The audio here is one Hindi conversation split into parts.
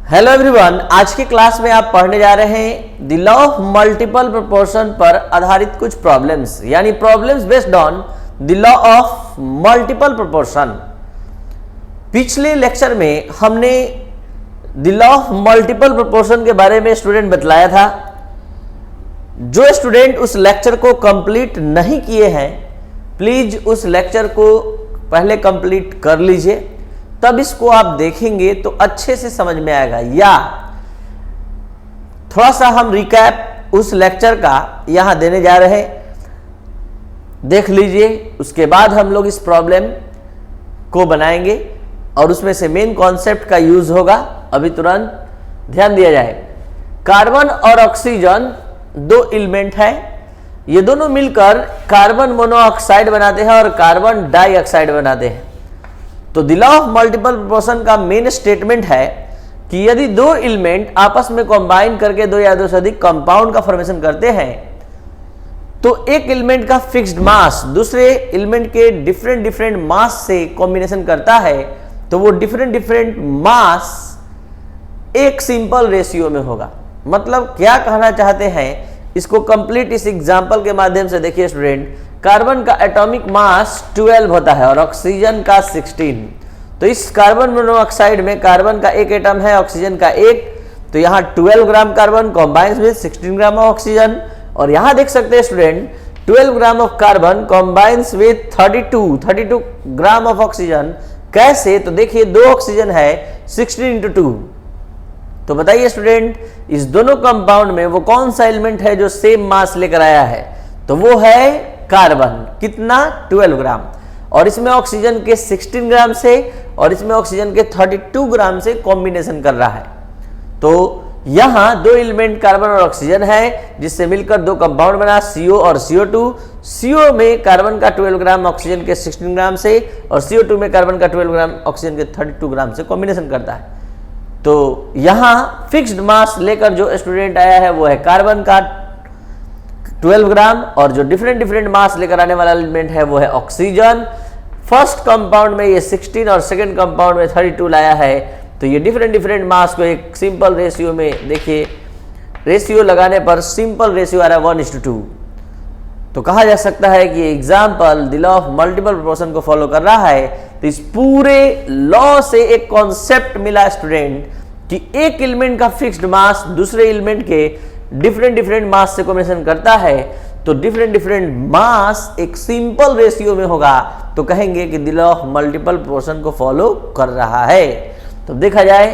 हेलो एवरीवन, आज की क्लास में आप पढ़ने जा रहे हैं the law of multiple proportion पर आधारित कुछ प्रॉब्लम्स, यानी problems based on the law of multiple proportion. पिछले लेक्चर में हमने the law of multiple proportion के बारे में स्टूडेंट बतलाया था। जो स्टूडेंट उस लेक्चर को कंप्लीट नहीं किए हैं, प्लीज उस लेक्चर को पहले कंप्लीट कर लीजिए, तब इसको आप देखेंगे तो अच्छे से समझ में आएगा। या थोड़ा सा हम रिकैप उस लेक्चर का यहां देने जा रहे हैं, देख लीजिए। उसके बाद हम लोग इस प्रॉब्लम को बनाएंगे और उसमें से मेन कॉन्सेप्ट का यूज होगा। अभी तुरंत ध्यान दिया जाए। कार्बन और ऑक्सीजन दो एलिमेंट है, ये दोनों मिलकर कार्बन मोनोऑक्साइड बनाते हैं और कार्बन डाइऑक्साइड बनाते हैं। तो the law of multiple proportion का मेन स्टेटमेंट है कि यदि दो एलिमेंट आपस में कंबाइन करके दो या दो से अधिक कंपाउंड का फॉर्मेशन करते हैं, तो एक एलिमेंट का फिक्स्ड मास दूसरे एलिमेंट के डिफरेंट मास से कॉम्बिनेशन करता है, तो वो डिफरेंट मास एक सिंपल रेशियो में होगा। मतलब क्या कहना चाहते हैं, इसको कंप्लीट इस एग्जांपल के माध्यम से देखिए स्टूडेंट। कार्बन का एटॉमिक मास 12 होता है और ऑक्सीजन का 16। तो इस कार्बन मोनोऑक्साइड में कार्बन का एक एटम है, ऑक्सीजन का एक, तो यहाँ 12 gram carbon combines with 16 gram of oxygen. और यहाँ देख सकते हैं student, 12 gram of carbon combines with 32 gram of oxygen. कैसे? तो देखिए दो ऑक्सीजन है, 16 × 2। तो बताइए स्टूडेंट, इस दोनों कंपाउंड में वो कौन सा एलिमेंट है जो सेम मास लेकर आया है? तो वो है कार्बन। कितना? 12 ग्राम। और इसमें ऑक्सीजन के 16 ग्राम से और इसमें ऑक्सीजन के 32 ग्राम से कॉम्बिनेशन कर रहा है। तो यहां दो एलिमेंट कार्बन और ऑक्सीजन है, जिससे मिलकर दो कंपाउंड बना CO और CO2। CO में कार्बन का 12 ग्राम ऑक्सीजन के 16 ग्राम से और CO2 में कार्बन का 12 ग्राम ऑक्सीजन के 32 ग्राम से कॉम्बिनेशन करता है। तो यहां फिक्स्ड मास लेकर जो स्टूडेंट आया है वो है कार्बन का 12 ग्राम, और जो डिफरेंट मास लेकर आने वाला एलिमेंट है वो है ऑक्सीजन। फर्स्ट कंपाउंड में ये 16 और सेकंड कंपाउंड में 32 लाया है। तो ये डिफरेंट मास को एक सिंपल रेशियो में, देखिए रेशियो लगाने पर सिंपल रेशियो आ रहा है 1:2। तो कहा जा सकता है कि example the law of multiple proportion को फॉलो कर रहा है। तो इस पूरे लॉ से एक कॉन्सेप्ट मिला स्टूडेंट कि एक एलिमेंट का फिक्स्ड मास दूसरे एलिमेंट के डिफरेंट मास से कॉम्बिनेशन करता है, तो डिफरेंट मास एक सिंपल रेशियो में होगा, तो कहेंगे कि the law of multiple proportion को फॉलो कर रहा है। तो देखा जाए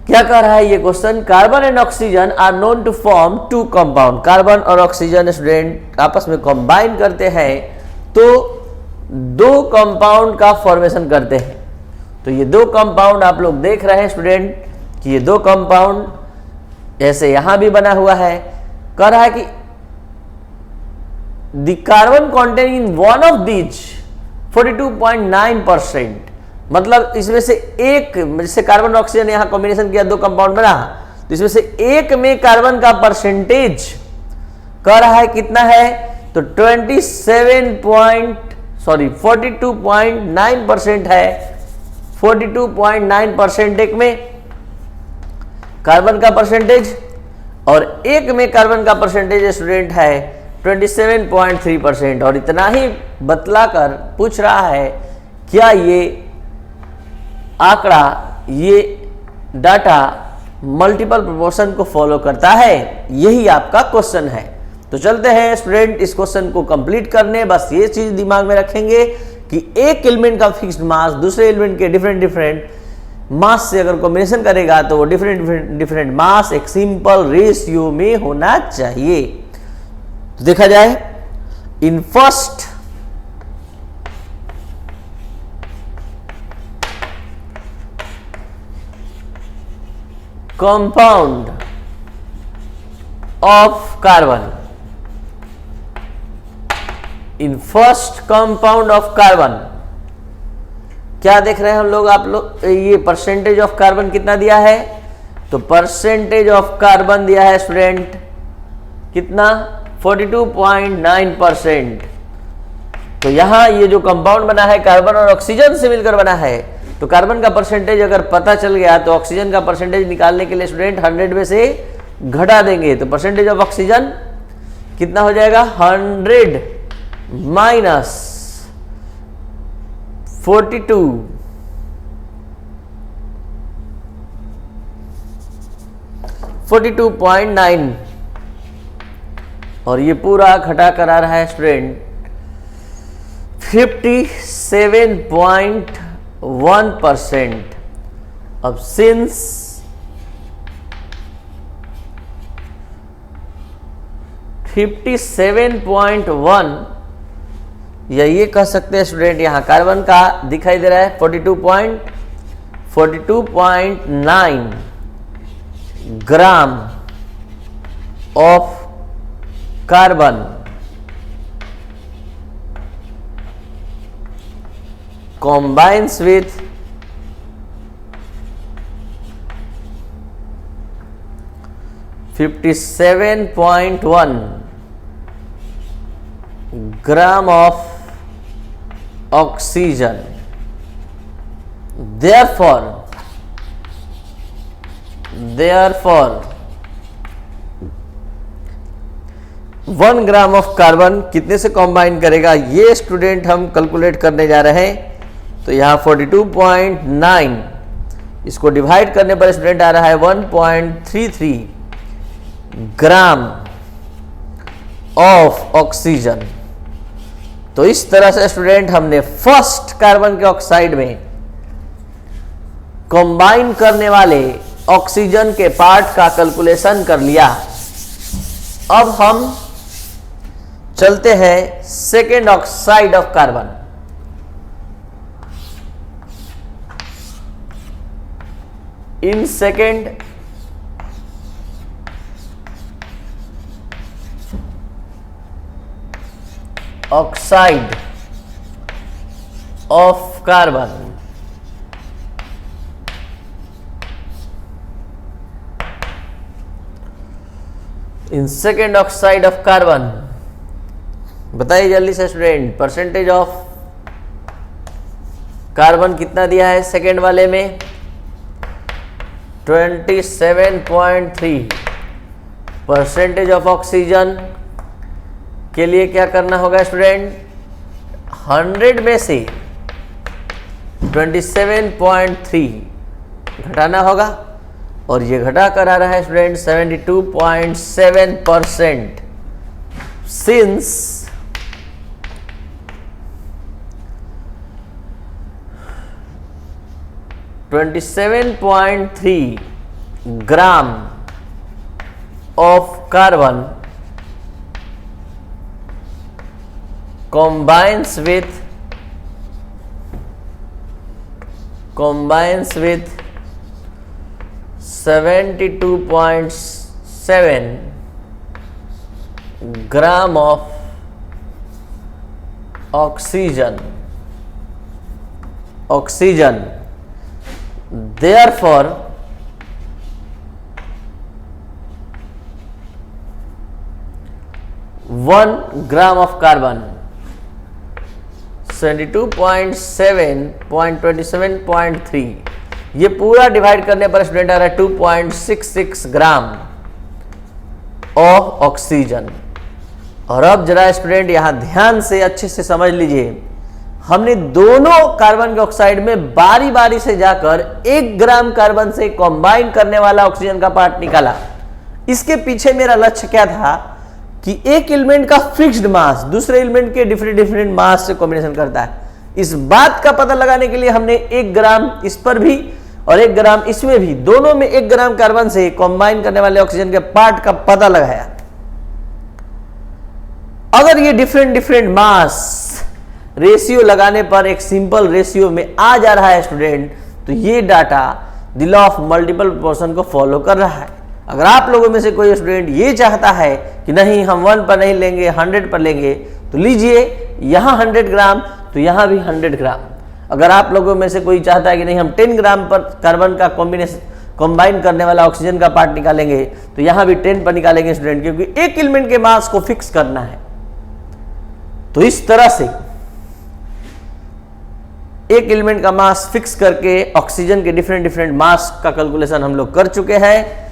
क्या कह रहा है ये question. Carbon and oxygen are known to form two compound. Carbon और ऑक्सीजन स्टूडेंट आपस में कंबाइन करते हैं तो दो कंपाउंड का फॉर्मेशन करते हैं। तो ये दो कंपाउंड आप लोग देख रहे हैं स्टूडेंट कि ये दो कंपाउंड जैसे यहां भी बना हुआ है। कह रहा है कि the carbon contain in one of these 42.9%। मतलब इसमें से एक, जिससे कार्बन और ऑक्सीजन यहां कॉम्बिनेशन किया, दो कंपाउंड बना, तो इसमें से एक में कार्बन का परसेंटेज कह रहा है कितना है, तो 42.9% है। 42.9% एक में कार्बन का परसेंटेज और एक में कार्बन का परसेंटेज स्टूडेंट है 27.3%। और इतना ही बतलाकर पूछ रहा है क्या ये आंकड़ा, ये डाटा मल्टीपल प्रोपोर्शन को फॉलो करता है? यही आपका क्वेश्चन है। तो चलते हैं स्टूडेंट इस क्वेश्चन को कंप्लीट करने। बस ये चीज दिमाग में रखेंगे कि एक एलिमेंट का फिक्स्ड मास दूसरे एलिमेंट के डिफरेंट मास से अगर कॉम्बिनेशन करेगा तो वो डिफरेंट मास एक सिंपल रेशियो में होना चाहिए। तो देखा जाए, in first compound of carbon, in first compound of carbon क्या देख रहे हैं हम लोग, आप लोग ये परसेंटेज ऑफ कार्बन कितना दिया है? तो परसेंटेज ऑफ कार्बन दिया है स्टूडेंट कितना? 42.9%। तो यहां ये जो कंपाउंड बना है कार्बन और ऑक्सीजन से मिलकर बना है, तो कार्बन का परसेंटेज अगर पता चल गया तो ऑक्सीजन का परसेंटेज निकालने के लिए स्टूडेंट 100 में से घटा देंगे, तो परसेंटेज ऑफ ऑक्सीजन कितना हो जाएगा 100 माइनस 42 42.9 और ये पूरा घटा कर आ रहा है स्टूडेंट 57.1%. अब सिंस (57.1) या ये कह सकते हैं स्टूडेंट, यहां कार्बन का दिखाई दे रहा है 42.9 ग्राम of carbon combines with 57.1 gram of oxygen. Therefore 1 gram of carbon कितने से कॉम्बाइन करेगा, ये स्टूडेंट हम कैलकुलेट करने जा रहे हैं। तो यहाँ 42.9 इसको डिवाइड करने पर स्टूडेंट आ रहा है 1.33 ग्राम ऑफ ऑक्सीजन। तो इस तरह से स्टूडेंट हमने फर्स्ट कार्बन के ऑक्साइड में कंबाइन करने वाले ऑक्सीजन के पार्ट का कैलकुलेशन कर लिया। अब हम चलते हैं second oxide of carbon. In second oxide of carbon, in second oxide of carbon बताइए जल्दी से स्टूडेंट, परसेंटेज ऑफ कार्बन कितना दिया है सेकेंड वाले में 27.3। परसेंटेज ऑफ ऑक्सीजन के लिए क्या करना होगा स्टूडेंट, 100 में से 27.3 घटाना होगा और ये घटा कर आ रहा है student 72.7%। Since (27.3 gram of carbon combines with 72.7 gram of oxygen. Therefore 1 gram of carbon 72.7.27.3 ये पूरा डिवाइड करने पर स्टूडेंट आ रहा है 2.66 ग्राम ऑफ ऑक्सीजन। और अब जरा स्टूडेंट यहां ध्यान से अच्छे से समझ लीजिए, हमने दोनों कार्बन के ऑक्साइड में बारी बारी से जाकर 1 ग्राम कार्बन से कंबाइन करने वाला ऑक्सीजन का पार्ट निकाला। इसके पीछे मेरा लक्ष्य क्या था कि एक एलिमेंट का फिक्स्ड मास दूसरे एलिमेंट के डिफरेंट मास से कॉम्बिनेशन करता है। इस बात का पता लगाने के लिए हमने 1 ग्राम इस पर भी और 1 ग्राम इसमें भी, दोनों में 1 ग्राम कार्बन से कंबाइन करने वाले ऑक्सीजन के पार्ट का पता लगाया। अगर ये डिफरेंट मास रेशियो लगाने पर एक सिंपल रेशियो में आ जा रहा है स्टूडेंट, तो ये data the law of multiple proportion को फॉलो कर रहा है। अगर आप लोगों में से कोई स्टूडेंट ये चाहता है कि नहीं हम 1 पर नहीं लेंगे 100 पर लेंगे, तो लीजिए यहां 100 ग्राम तो यहां भी 100 ग्राम। अगर आप लोगों में से कोई चाहता है कि नहीं हम 10 ग्राम पर कार्बन का कंबाइन करने वाला ऑक्सीजन का पार्ट निकालेंगे, तो यहां भी 10 पर निकालेंगे स्टूडेंट, क्योंकि एक एलिमेंट के मास को फिक्स करना है। तो इस तरह से एक एलिमेंट का मास फिक्स करके ऑक्सीजन के डिफरेंट डिफरेंट मास का कैलकुलेशन हम लोग कर चुके हैं।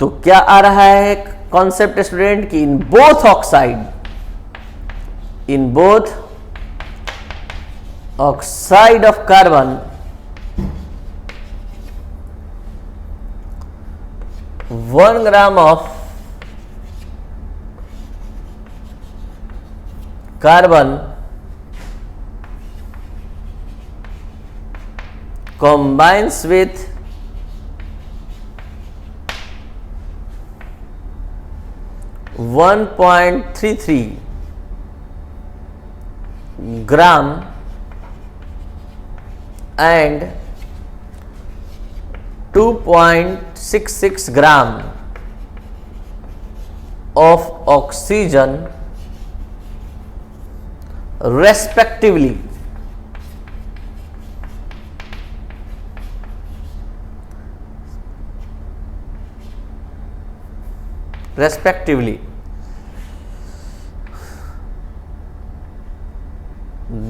तो क्या आ रहा है कॉन्सेप्ट स्टूडेंट कि in both oxide of carbon 1 gram of carbon combines with 1.33 gram and 2.66 gram of oxygen respectively.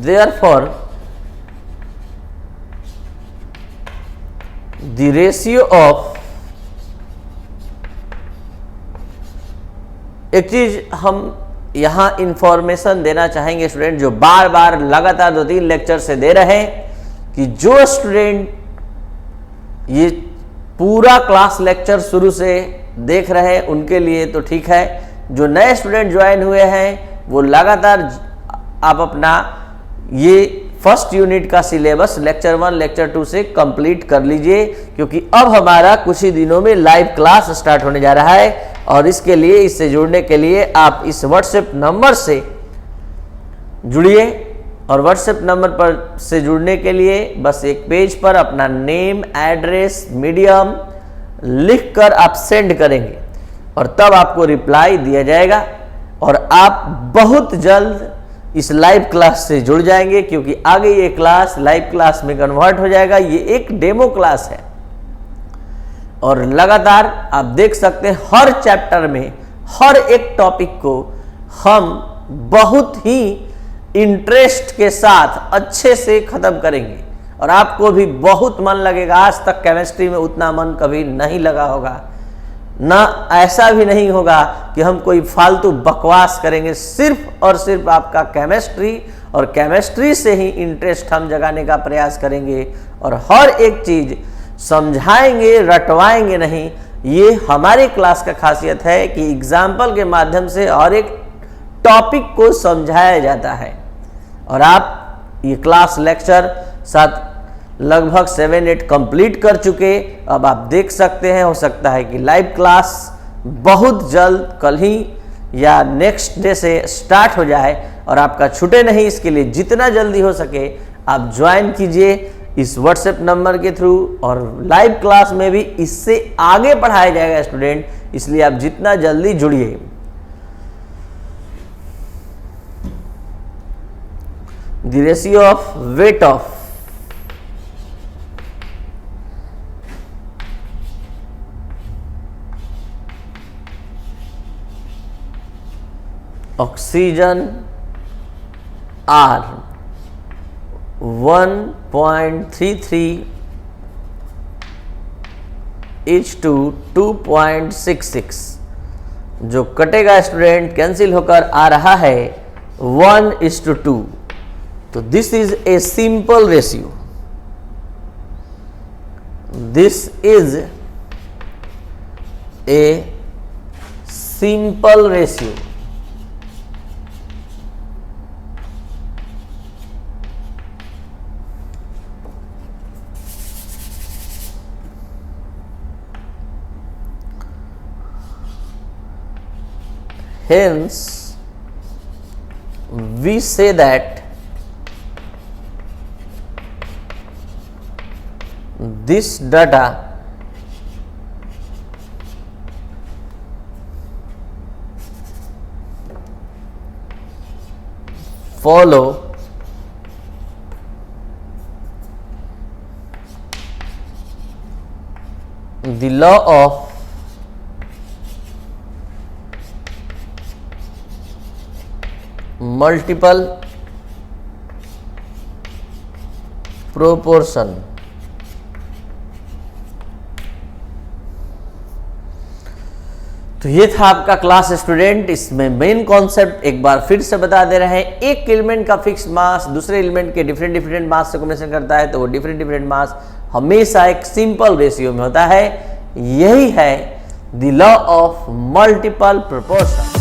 Therefore, the ratio of, एक चीज हम यहां इंफॉर्मेशन देना चाहेंगे स्टूडेंट, जो बार बार लगातार 2-3 लेक्चर से दे रहे हैं, कि जो स्टूडेंट ये पूरा क्लास लेक्चर शुरू से देख रहे हैं उनके लिए तो ठीक है, जो नए स्टूडेंट ज्वाइन हुए हैं वो लगातार आप अपना ये फर्स्ट यूनिट का सिलेबस लेक्चर 1 लेक्चर 2 से कंप्लीट कर लीजिए, क्योंकि अब हमारा कुछ ही दिनों में लाइव क्लास स्टार्ट होने जा रहा है। और इसके लिए, इससे जुड़ने के लिए आप इस व्हाट्सएप नंबर से जुड़िए, और व्हाट्सएप नंबर पर से जुड़ने के लिए बस एक पेज पर अपना नेम, एड्रेस, मीडियम लिखकर आप सेंड करेंगे और तब आपको रिप्लाई दिया जाएगा और आप बहुत जल्द इस लाइव क्लास से जुड़ जाएंगे, क्योंकि आगे ये क्लास लाइव क्लास में कन्वर्ट हो जाएगा। ये एक डेमो क्लास है और लगातार आप देख सकते हैं हर चैप्टर में हर एक टॉपिक को हम बहुत ही इंटरेस्ट के साथ अच्छे से खत्म करेंगे और आपको भी बहुत मन लगेगा। आज तक केमिस्ट्री में उतना मन कभी नहीं लगा होगा, ना ऐसा भी नहीं होगा कि हम कोई फालतू बकवास करेंगे। सिर्फ और सिर्फ आपका केमिस्ट्री और केमिस्ट्री से ही इंटरेस्ट हम जगाने का प्रयास करेंगे और हर एक चीज समझाएंगे, रटवाएंगे नहीं। ये हमारी क्लास का खासियत है कि एग्जाम्पल के माध्यम से हर एक टॉपिक को समझाया जाता है। और आप ये क्लास लेक्चर साथ लगभग 7-8 कंप्लीट कर चुके, अब आप देख सकते हैं, हो सकता है कि लाइव क्लास बहुत जल्द कल ही या नेक्स्ट डे से स्टार्ट हो जाए और आपका छूटे नहीं। इसके लिए जितना जल्दी हो सके आप ज्वाइन कीजिए इस व्हाट्सएप नंबर के थ्रू, और लाइव क्लास में भी इससे आगे पढ़ाया जाएगा स्टूडेंट, इसलिए आप जितना जल्दी जुड़िए। The ratio of weight of oxygen are 1.33 to 2.66, जो कटेगा स्टूडेंट कैंसिल होकर आ रहा है 1:2। तो this is a simple ratio, this is a simple ratio. Hence, we say that this data follow the law of multiple proportion. तो ये था आपका क्लास स्टूडेंट। इसमें मेन कॉन्सेप्ट एक बार फिर से बता दे रहे हैं, एक एलिमेंट का फिक्स मास दूसरे एलिमेंट के डिफरेंट मास से कॉम्बिनेशन करता है तो वो डिफरेंट मास हमेशा एक सिंपल रेशियो में होता है। यही है the law of multiple proportion.